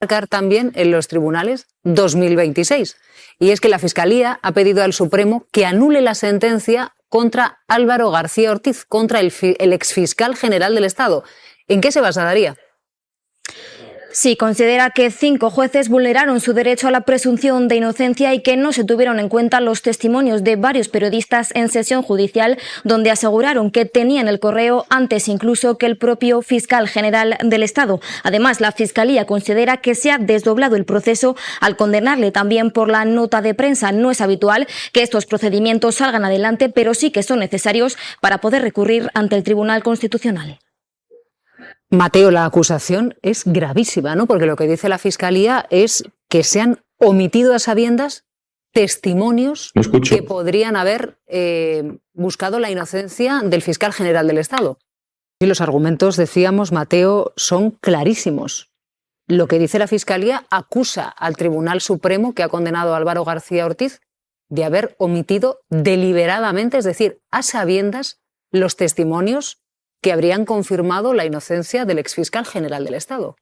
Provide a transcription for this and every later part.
marcar también en los tribunales 2026. Y es que la Fiscalía ha pedido al Supremo que anule la sentencia contra Álvaro García Ortiz, contra el exfiscal general del Estado. ¿En qué se basa, Daría? Sí, considera que 5 jueces vulneraron su derecho a la presunción de inocencia y que no se tuvieron en cuenta los testimonios de varios periodistas en sesión judicial, donde aseguraron que tenían el correo antes incluso que el propio fiscal general del Estado. Además, la Fiscalía considera que se ha desdoblado el proceso al condenarle también por la nota de prensa. No es habitual que estos procedimientos salgan adelante, pero sí que son necesarios para poder recurrir ante el Tribunal Constitucional. Mateo, la acusación es gravísima, ¿no? Porque lo que dice la Fiscalía es que se han omitido a sabiendas testimonios que podrían haber buscado la inocencia del fiscal general del Estado. Y los argumentos, decíamos, Mateo, son clarísimos. Lo que dice la Fiscalía acusa al Tribunal Supremo, que ha condenado a Álvaro García Ortiz, de haber omitido deliberadamente, es decir, a sabiendas, los testimonios que habrían confirmado la inocencia del exfiscal general del Estado.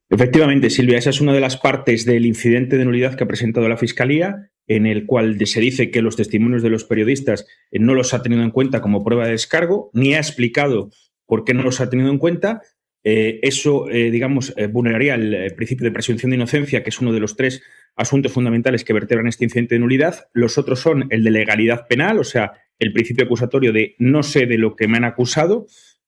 Efectivamente, Silvia, esa es una de las partes del incidente de nulidad que ha presentado la Fiscalía, en el cual se dice que los testimonios de los periodistas no los ha tenido en cuenta como prueba de descargo, ni ha explicado por qué no los ha tenido en cuenta. Eso, vulneraría el principio de presunción de inocencia, que es uno de los 3 asuntos fundamentales que vertebran este incidente de nulidad. Los otros son el de legalidad penal, o sea, el principio acusatorio de no sé de lo que me han acusado.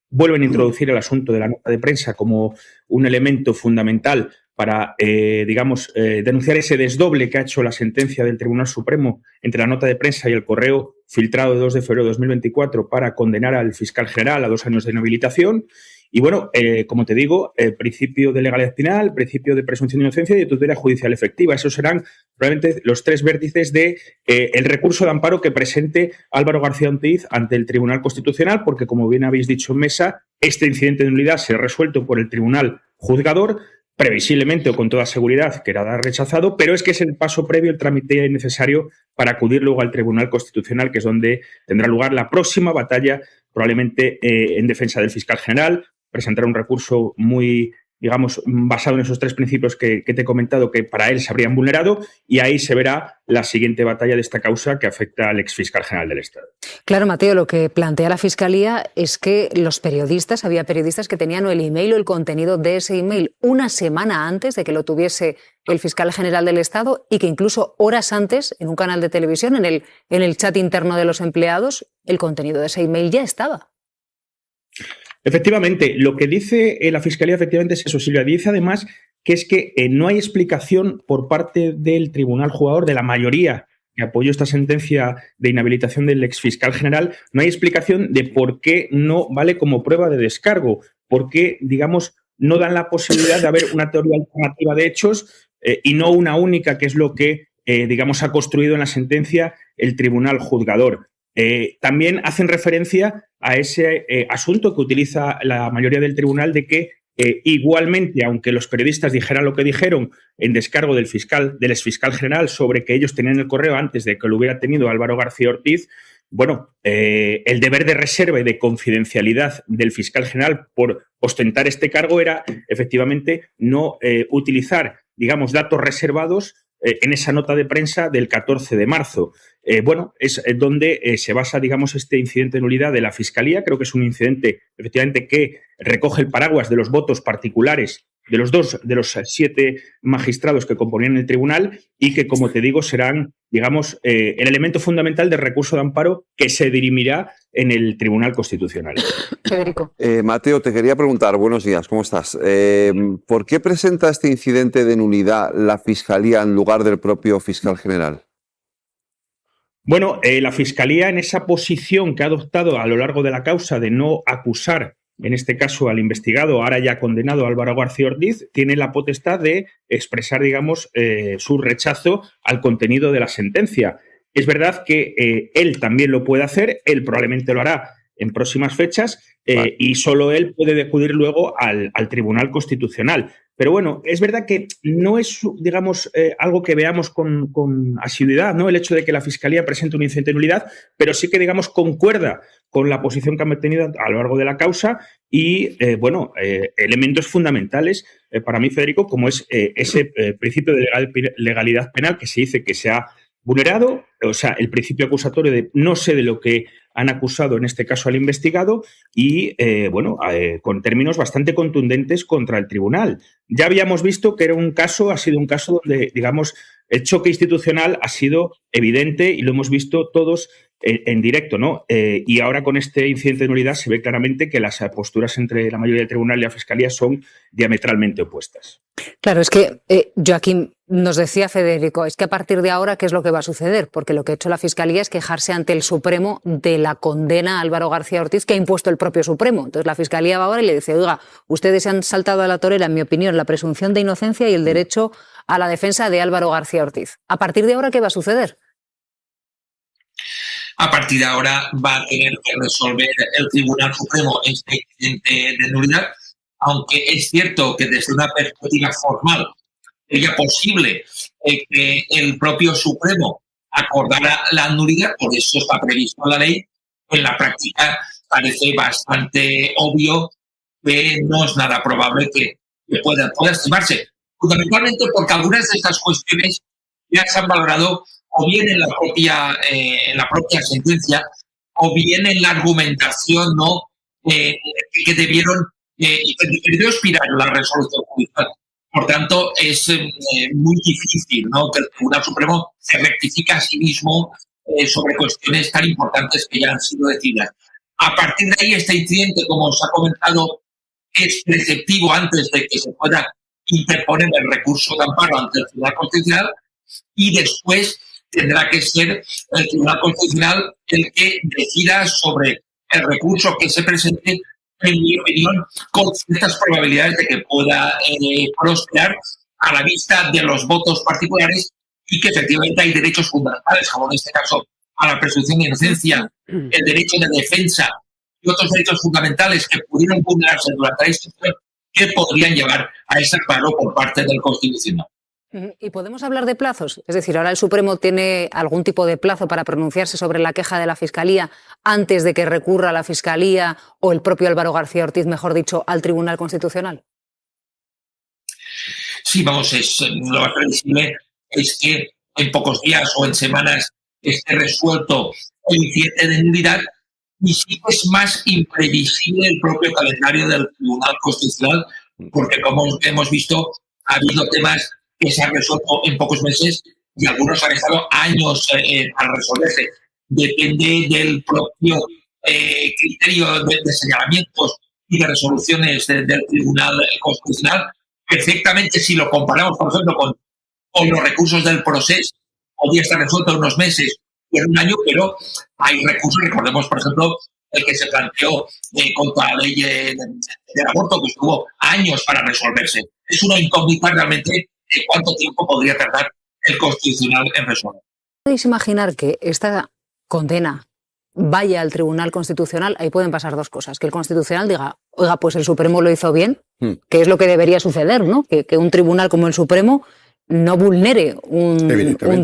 Vuelven a introducir el asunto de la nota de prensa como un elemento fundamental para, denunciar ese desdoble que ha hecho la sentencia del Tribunal Supremo entre la nota de prensa y el correo filtrado de 2 de febrero de 2024 para condenar al fiscal general a 2 años de inhabilitación. Y bueno, como te digo, el principio de legalidad penal, el principio de presunción de inocencia y de tutela judicial efectiva. Esos serán probablemente los 3 vértices de el recurso de amparo que presente Álvaro García Ortiz ante el Tribunal Constitucional, porque, como bien habéis dicho en mesa, este incidente de nulidad será resuelto por el Tribunal Juzgador, previsiblemente o con toda seguridad quedará rechazado, pero es que es el paso previo, el trámite necesario para acudir luego al Tribunal Constitucional, que es donde tendrá lugar la próxima batalla, probablemente en defensa del fiscal general. Presentará un recurso muy, basado en esos 3 principios que te he comentado, que para él se habrían vulnerado, y ahí se verá la siguiente batalla de esta causa que afecta al exfiscal general del Estado. Claro, Mateo, lo que plantea la Fiscalía es que había periodistas que tenían el email o el contenido de ese email una semana antes de que lo tuviese el fiscal general del Estado, y que incluso horas antes, en un canal de televisión, en el chat interno de los empleados, el contenido de ese email ya estaba. Efectivamente, lo que dice la Fiscalía efectivamente es eso, Silvia. Dice además que es que no hay explicación por parte del Tribunal Juzgador, de la mayoría que apoyó esta sentencia de inhabilitación del exfiscal general, no hay explicación de por qué no vale como prueba de descargo, por qué, no dan la posibilidad de haber una teoría alternativa de hechos y no una única, que es lo que, ha construido en la sentencia el Tribunal Juzgador. También hacen referencia a ese asunto que utiliza la mayoría del tribunal, de que igualmente, aunque los periodistas dijeran lo que dijeron en descargo del exfiscal general sobre que ellos tenían el correo antes de que lo hubiera tenido Álvaro García Ortiz, el deber de reserva y de confidencialidad del fiscal general por ostentar este cargo era efectivamente no utilizar, datos reservados en esa nota de prensa del 14 de marzo. Es donde se basa, este incidente de nulidad de la Fiscalía. Creo que es un incidente, efectivamente, que recoge el paraguas de los votos particulares de los 7 magistrados que componían el tribunal, y que, como te digo, serán, el elemento fundamental del recurso de amparo que se dirimirá en el Tribunal Constitucional. Federico. Mateo, te quería preguntar, buenos días, ¿cómo estás? ¿Por qué presenta este incidente de nulidad la Fiscalía en lugar del propio fiscal general? Bueno, la Fiscalía, en esa posición que ha adoptado a lo largo de la causa de no acusar, en este caso al investigado, ahora ya condenado Álvaro García Ortiz, tiene la potestad de expresar, su rechazo al contenido de la sentencia. Es verdad que él también lo puede hacer, él probablemente lo hará en próximas fechas, y solo él puede acudir luego al Tribunal Constitucional. Pero bueno, es verdad que no es, digamos, algo que veamos con asiduidad, ¿no? El hecho de que la Fiscalía presente un incidente de nulidad, pero sí que, digamos, concuerda con la posición que han mantenido a lo largo de la causa y, elementos fundamentales para mí, Federico, como es ese principio de legalidad penal que se dice que se ha vulnerado, o sea, el principio acusatorio de no sé de lo que han acusado en este caso al investigado y, con términos bastante contundentes contra el tribunal. Ya habíamos visto que ha sido un caso donde, digamos, el choque institucional ha sido evidente y lo hemos visto todos en directo, ¿no? Y ahora con este incidente de nulidad se ve claramente que las posturas entre la mayoría del tribunal y la Fiscalía son diametralmente opuestas. Claro, es que Joaquín, nos decía Federico, es que a partir de ahora, ¿qué es lo que va a suceder? Porque lo que ha hecho la Fiscalía es quejarse ante el Supremo de la condena a Álvaro García Ortiz que ha impuesto el propio Supremo. Entonces la Fiscalía va ahora y le dice, oiga, ustedes se han saltado a la torera, en mi opinión, la presunción de inocencia y el derecho a la defensa de Álvaro García Ortiz. ¿A partir de ahora qué va a suceder? A partir de ahora va a tener que resolver el Tribunal Supremo este incidente de nulidad, aunque es cierto que desde una perspectiva formal sería posible que el propio Supremo acordara la nulidad, por eso está previsto en la ley. En la práctica parece bastante obvio que no es nada probable que pueda estimarse, fundamentalmente porque algunas de estas cuestiones ya se han valorado o bien en la propia sentencia, o bien en la argumentación, ¿no? Que debió expirar la resolución judicial. Por tanto, es muy difícil, ¿no?, que el Tribunal Supremo se rectifique a sí mismo sobre cuestiones tan importantes que ya han sido decididas. A partir de ahí, este incidente, como os ha comentado, es preceptivo antes de que se pueda interponer el recurso de amparo ante el Tribunal Constitucional, y después tendrá que ser el Tribunal Constitucional el que decida sobre el recurso que se presente, en mi opinión, con ciertas probabilidades de que pueda prosperar a la vista de los votos particulares y que efectivamente hay derechos fundamentales, como en este caso a la presunción de inocencia, el derecho de defensa y otros derechos fundamentales que pudieron vulnerarse durante la instrucción que podrían llevar a ese amparo por parte del Constitucional. ¿Y podemos hablar de plazos? Es decir, ahora el Supremo tiene algún tipo de plazo para pronunciarse sobre la queja de la Fiscalía antes de que recurra la Fiscalía o el propio Álvaro García Ortiz, mejor dicho, al Tribunal Constitucional. Sí, vamos, lo más previsible es que en pocos días o en semanas esté resuelto el incidente de nulidad, y sí que es más imprevisible el propio calendario del Tribunal Constitucional, porque como hemos visto, ha habido temas que se han resuelto en pocos meses y algunos han estado años para resolverse. Depende del propio criterio de señalamientos y de resoluciones del Tribunal Constitucional. Perfectamente, si lo comparamos, por ejemplo, con los recursos del proceso, podría estar resuelto en unos meses o en un año, pero hay recursos, recordemos, por ejemplo, el que se planteó contra la ley del aborto, que estuvo años para resolverse. Es una incógnita realmente de cuánto tiempo podría tardar el Constitucional en resolver. ¿Podéis imaginar que esta condena vaya al Tribunal Constitucional? Ahí pueden pasar dos cosas. Que el Constitucional diga, oiga, pues el Supremo lo hizo bien, que es lo que debería suceder, ¿no? Que un tribunal como el Supremo no vulnere un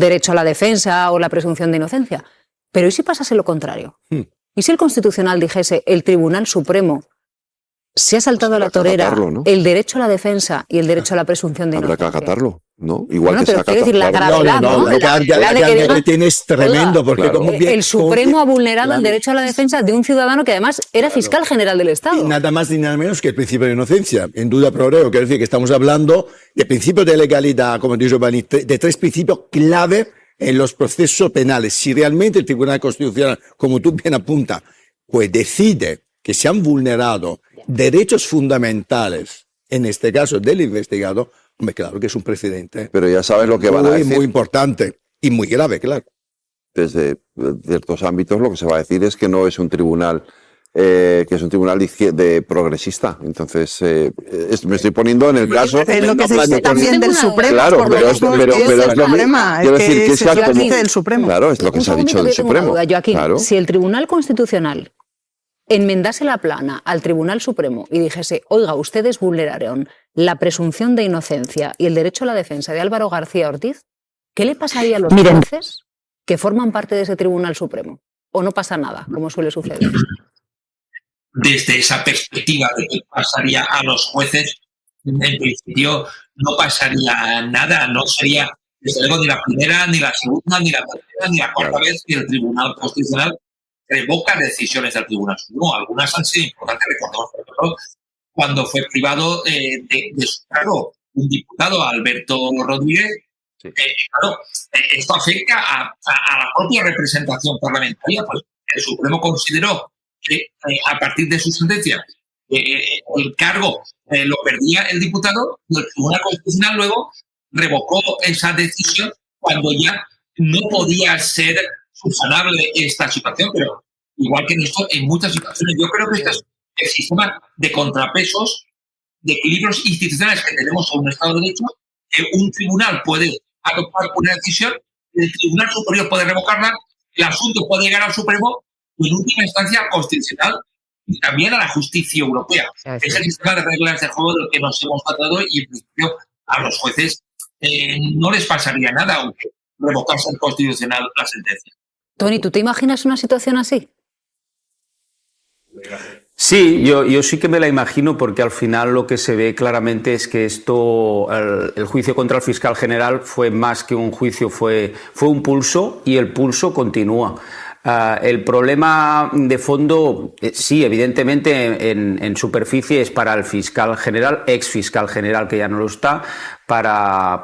derecho a la defensa o la presunción de inocencia. Pero ¿y si pasase lo contrario? ¿Y si el Constitucional dijese, el Tribunal Supremo se ha saltado a la torera, ¿no?, el derecho a la defensa y el derecho a la presunción de inocencia? Habrá que acatarlo, ¿no? Igual bueno, que pero quiero decir, la gravedad, ¿no? La que tiene es tremendo, porque claro, como el Supremo ha vulnerado el derecho a la defensa de un ciudadano que además era fiscal general del Estado. Y nada más ni nada menos que el principio de inocencia. En duda pro reo, quiero decir que estamos hablando de principio de legalidad, como dice Giovanni, de tres principios clave en los procesos penales. Si realmente el Tribunal Constitucional, como tú bien apuntas, pues decide que se han vulnerado derechos fundamentales, en este caso del investigado, hombre, claro que es un precedente. Pero ya sabes lo que van a decir. Muy importante y muy grave, claro. Desde ciertos ámbitos lo que se va a decir es que no es un tribunal que es un tribunal de progresista. Entonces, me estoy poniendo en el caso... Es lo que se dice también del Supremo. Claro, pero es lo mismo. Quiero decir que se dice del Supremo. Claro, es lo que se ha dicho del Supremo. Joaquín, claro. Si el Tribunal Constitucional enmendase la plana al Tribunal Supremo y dijese, oiga, ustedes vulneraron la presunción de inocencia y el derecho a la defensa de Álvaro García Ortiz, ¿qué le pasaría a los jueces que forman parte de ese Tribunal Supremo? ¿O no pasa nada, como suele suceder? Desde esa perspectiva de qué pasaría a los jueces, en principio no pasaría nada, no sería desde luego ni la primera, ni la segunda, ni la tercera, ni la cuarta vez que el Tribunal Constitucional revoca decisiones del Tribunal Supremo. Algunas han sido importantes, recordemos, por ejemplo, cuando fue privado de su cargo un diputado, Alberto Rodríguez. Claro, esto afecta a la propia representación parlamentaria, pues el Supremo consideró que a partir de su sentencia el cargo lo perdía el diputado y el Tribunal Constitucional luego revocó esa decisión cuando ya no podía ser subsanable esta situación, pero igual que en esto, en muchas situaciones, yo creo que este es el sistema de contrapesos, de equilibrios institucionales que tenemos en un Estado de Derecho, que un tribunal puede adoptar una decisión, el Tribunal Superior puede revocarla, el asunto puede llegar al Supremo y en última instancia al Constitucional y también a la justicia europea. Es el sistema de reglas de juego del que nos hemos tratado y en principio a los jueces no les pasaría nada aunque revocase el Constitucional la sentencia. Tony, ¿tú te imaginas una situación así? Sí, yo sí que me la imagino porque al final lo que se ve claramente es que el juicio contra el fiscal general fue más que un juicio, fue un pulso y el pulso continúa. El problema de fondo, sí, evidentemente en superficie es para el fiscal general, ex fiscal general que ya no lo está,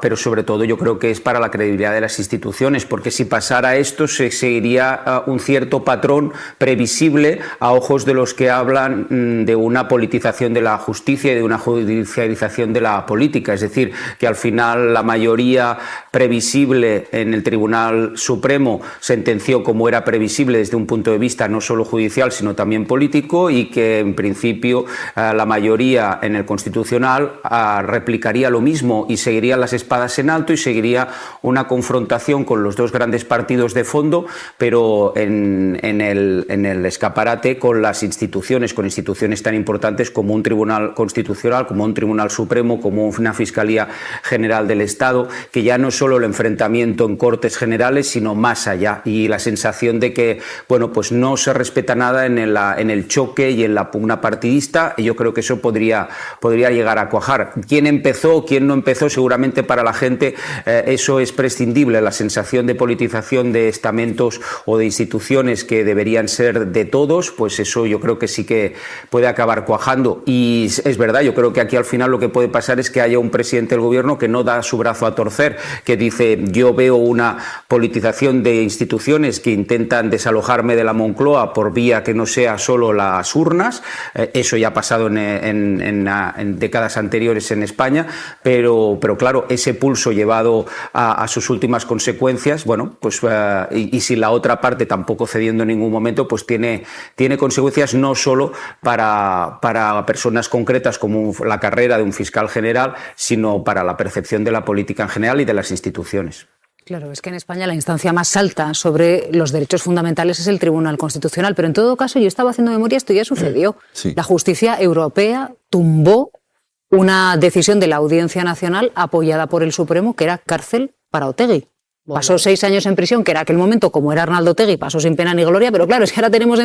pero sobre todo yo creo que es para la credibilidad de las instituciones, porque si pasara esto se seguiría un cierto patrón previsible a ojos de los que hablan de una politización de la justicia y de una judicialización de la política, es decir, que al final la mayoría previsible en el Tribunal Supremo sentenció como era previsible desde un punto de vista no solo judicial sino también político y que en principio la mayoría en el Constitucional replicaría lo mismo y seguirían las espadas en alto y seguiría una confrontación con los dos grandes partidos de fondo, pero en el escaparate con las instituciones, con instituciones tan importantes como un Tribunal Constitucional, como un Tribunal Supremo, como una Fiscalía General del Estado, que ya no es solo el enfrentamiento en Cortes Generales, sino más allá. Y la sensación de que, bueno, pues no se respeta nada en el choque y en la pugna partidista, y yo creo que eso podría llegar a cuajar. ¿Quién empezó, quién no empezó? Seguramente para la gente eso es prescindible, la sensación de politización de estamentos o de instituciones que deberían ser de todos, pues eso yo creo que sí que puede acabar cuajando. Y es verdad, yo creo que aquí al final lo que puede pasar es que haya un presidente del gobierno que no da su brazo a torcer, que dice yo veo una politización de instituciones que intentan desalojarme de la Moncloa por vía que no sea solo las urnas, eso ya ha pasado en décadas anteriores en España, pero claro, ese pulso llevado a sus últimas consecuencias, bueno, pues y si la otra parte tampoco cediendo en ningún momento, pues tiene consecuencias no solo para personas concretas como la carrera de un fiscal general, sino para la percepción de la política en general y de las instituciones. Claro, es que en España la instancia más alta sobre los derechos fundamentales es el Tribunal Constitucional, pero en todo caso yo estaba haciendo memoria, esto ya sucedió. Sí. La justicia europea tumbó una decisión de la Audiencia Nacional apoyada por el Supremo que era cárcel para Otegi. Bueno. Pasó 6 años en prisión, que en aquel momento, como era Arnaldo Otegi, pasó sin pena ni gloria, pero claro, es que ahora tenemos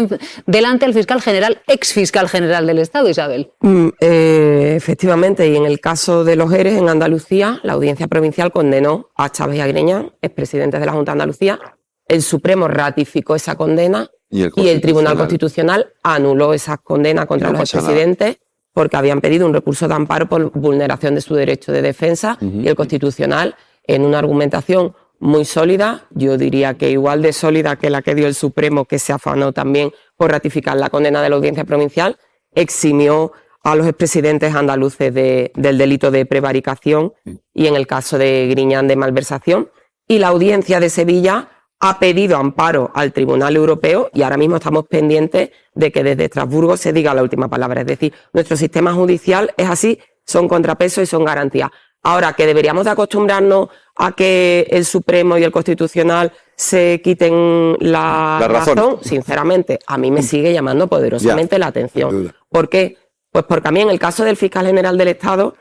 delante al fiscal general, ex fiscal general del Estado, Isabel. Efectivamente, y en el caso de los ERES en Andalucía, la Audiencia Provincial condenó a Chávez y a Greñán, expresidentes de la Junta de Andalucía. El Supremo ratificó esa condena y el Tribunal Constitucional anuló esas condenas contra los expresidentes porque habían pedido un recurso de amparo por vulneración de su derecho de defensa y el Constitucional, en una argumentación muy sólida, yo diría que igual de sólida que la que dio el Supremo, que se afanó también por ratificar la condena de la Audiencia Provincial, eximió a los expresidentes andaluces del delito de prevaricación y en el caso de Griñán de malversación. Y la Audiencia de Sevilla ha pedido amparo al Tribunal Europeo y ahora mismo estamos pendientes de que desde Estrasburgo se diga la última palabra. Es decir, nuestro sistema judicial es así, son contrapesos y son garantías. Ahora, que deberíamos de acostumbrarnos a que el Supremo y el Constitucional se quiten la razón, sinceramente, a mí me sigue llamando poderosamente la atención. ¿Por qué? Pues porque a mí en el caso del fiscal general del Estado,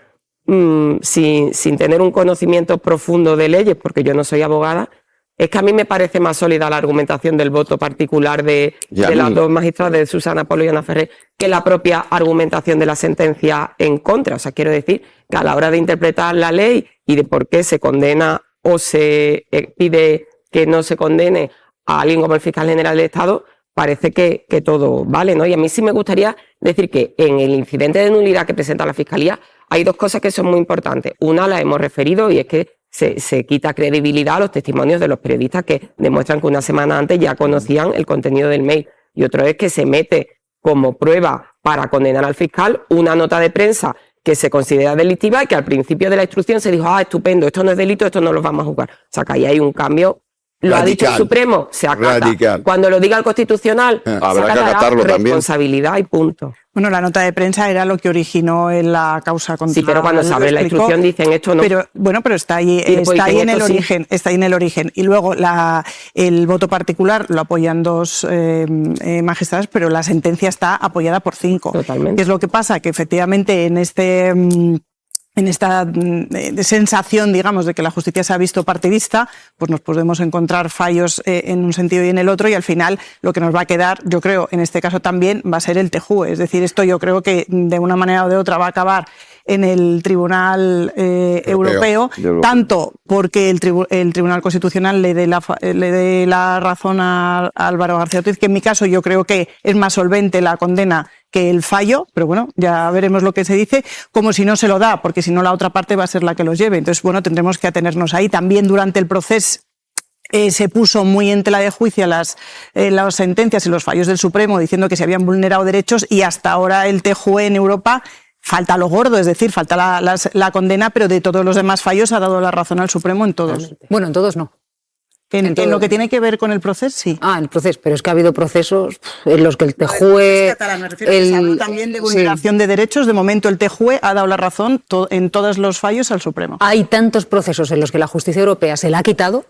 sin tener un conocimiento profundo de leyes, porque yo no soy abogada, es que a mí me parece más sólida la argumentación del voto particular de las dos magistradas, de Susana Polo y Ana Ferrer, que la propia argumentación de la sentencia en contra. O sea, quiero decir que a la hora de interpretar la ley y de por qué se condena o se pide que no se condene a alguien como el fiscal general del Estado, parece que todo vale, ¿no? Y a mí sí me gustaría decir que en el incidente de nulidad que presenta la Fiscalía hay dos cosas que son muy importantes. Una la hemos referido y es que se quita credibilidad a los testimonios de los periodistas que demuestran que una semana antes ya conocían el contenido del mail. Y otro es que se mete como prueba para condenar al fiscal una nota de prensa que se considera delictiva y que al principio de la instrucción se dijo, estupendo, esto no es delito, esto no lo vamos a juzgar. O sea, que ahí hay un cambio. Lo ha dicho el Supremo, se acata. Radical. Cuando lo diga el Constitucional, habrá que acatarlo también. Responsabilidad y punto. Bueno, la nota de prensa era lo que originó en la causa contra. Sí, pero cuando se abre la instrucción dicen esto no. Pero bueno, pero está ahí, está ahí en el origen, está ahí en el origen. Y luego el voto particular lo apoyan 2 magistradas, pero la sentencia está apoyada por 5. Totalmente. ¿Qué es lo que pasa? Que efectivamente en esta sensación, digamos, de que la justicia se ha visto partidista, pues nos podemos encontrar fallos en un sentido y en el otro, y al final lo que nos va a quedar, yo creo, en este caso también, va a ser el TJUE. Es decir, esto yo creo que de una manera o de otra va a acabar en el Tribunal Europeo, tanto porque el Tribunal Constitucional le dé la razón a Álvaro García Ortiz, que en mi caso yo creo que es más solvente la condena que el fallo, pero bueno, ya veremos lo que se dice, como si no se lo da, porque si no la otra parte va a ser la que los lleve. Entonces, bueno, tendremos que atenernos ahí. También durante el proceso se puso muy en tela de juicio las sentencias y los fallos del Supremo diciendo que se habían vulnerado derechos, y hasta ahora el TJUE en Europa falta lo gordo, es decir, falta la condena, pero de todos los demás fallos ha dado la razón al Supremo en todos. Bueno, en todos no. En lo que tiene que ver con el proceso, sí. El proceso, pero es que ha habido procesos en los que el TJUE... Se habla también de vulneración de derechos. De momento el TJUE ha dado la razón en todos los fallos al Supremo. Hay tantos procesos en los que la justicia europea se la ha quitado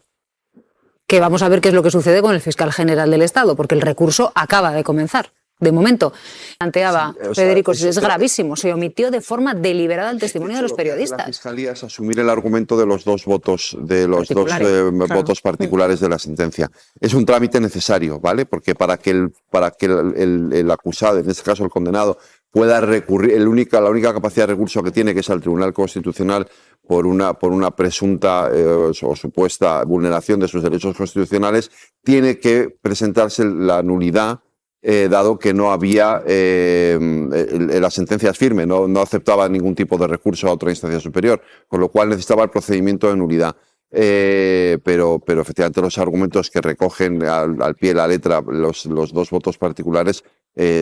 que vamos a ver qué es lo que sucede con el fiscal general del Estado, porque el recurso acaba de comenzar. De momento, planteaba Federico, es gravísimo, se omitió de forma deliberada el testimonio de los periodistas. La Fiscalía es asumir el argumento de los dos votos, votos particulares de la sentencia. Es un trámite necesario, ¿vale? Porque para que el acusado, en este caso el condenado, pueda recurrir, la única capacidad de recurso que tiene, que es al Tribunal Constitucional, por una presunta o supuesta vulneración de sus derechos constitucionales, tiene que presentarse la nulidad, dado que no había, la sentencia es firme, no aceptaba ningún tipo de recurso a otra instancia superior, con lo cual necesitaba el procedimiento de nulidad. Pero efectivamente los argumentos que recogen al pie de la letra los dos votos particulares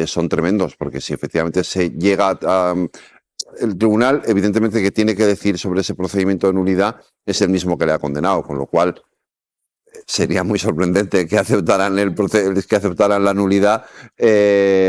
son tremendos, porque si efectivamente se llega a... El tribunal, evidentemente, que tiene que decir sobre ese procedimiento de nulidad es el mismo que le ha condenado, con lo cual sería muy sorprendente que aceptaran la nulidad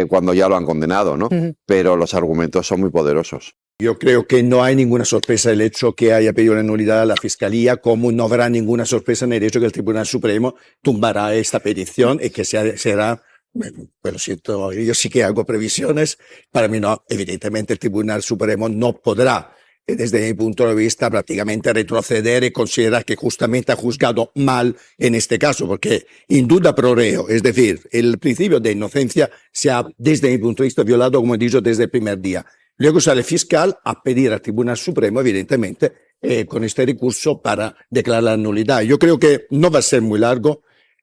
cuando ya lo han condenado, ¿no? Pero los argumentos son muy poderosos. Yo creo que no hay ninguna sorpresa el hecho que haya pedido la nulidad a la Fiscalía, como no habrá ninguna sorpresa en el hecho que el Tribunal Supremo tumbará esta petición y que será... Bueno, lo siento, yo sí que hago previsiones. Para mí no, evidentemente el Tribunal Supremo no podrá, desde mi punto de vista, prácticamente retroceder y considerar que justamente ha juzgado mal en este caso, porque in duda pro reo, es decir, el principio de inocencia se ha, desde mi punto de vista, violado, como he dicho, desde el primer día. Luego sale el fiscal a pedir al Tribunal Supremo, evidentemente, con este recurso para declarar la nulidad. Yo creo que no va a ser muy largo.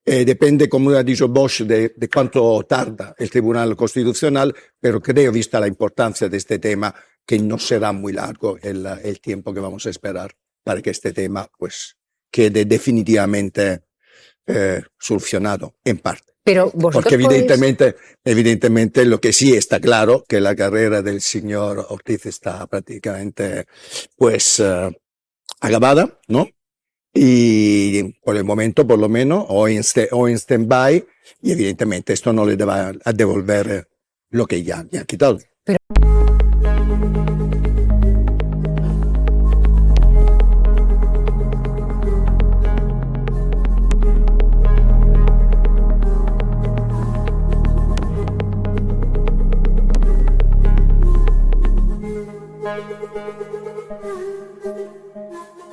Depende, como ha dicho Bosch, de cuánto tarda el Tribunal Constitucional, pero creo, vista la importancia de este tema, que no será muy largo el tiempo que vamos a esperar para que este tema pues quede definitivamente solucionado, en parte. Pero porque evidentemente lo que sí está claro, que la carrera del señor Ortiz está prácticamente pues acabada, ¿no? Y por el momento, por lo menos, o en stand-by, y evidentemente esto no le va a devolver lo que ya ha quitado. Pero...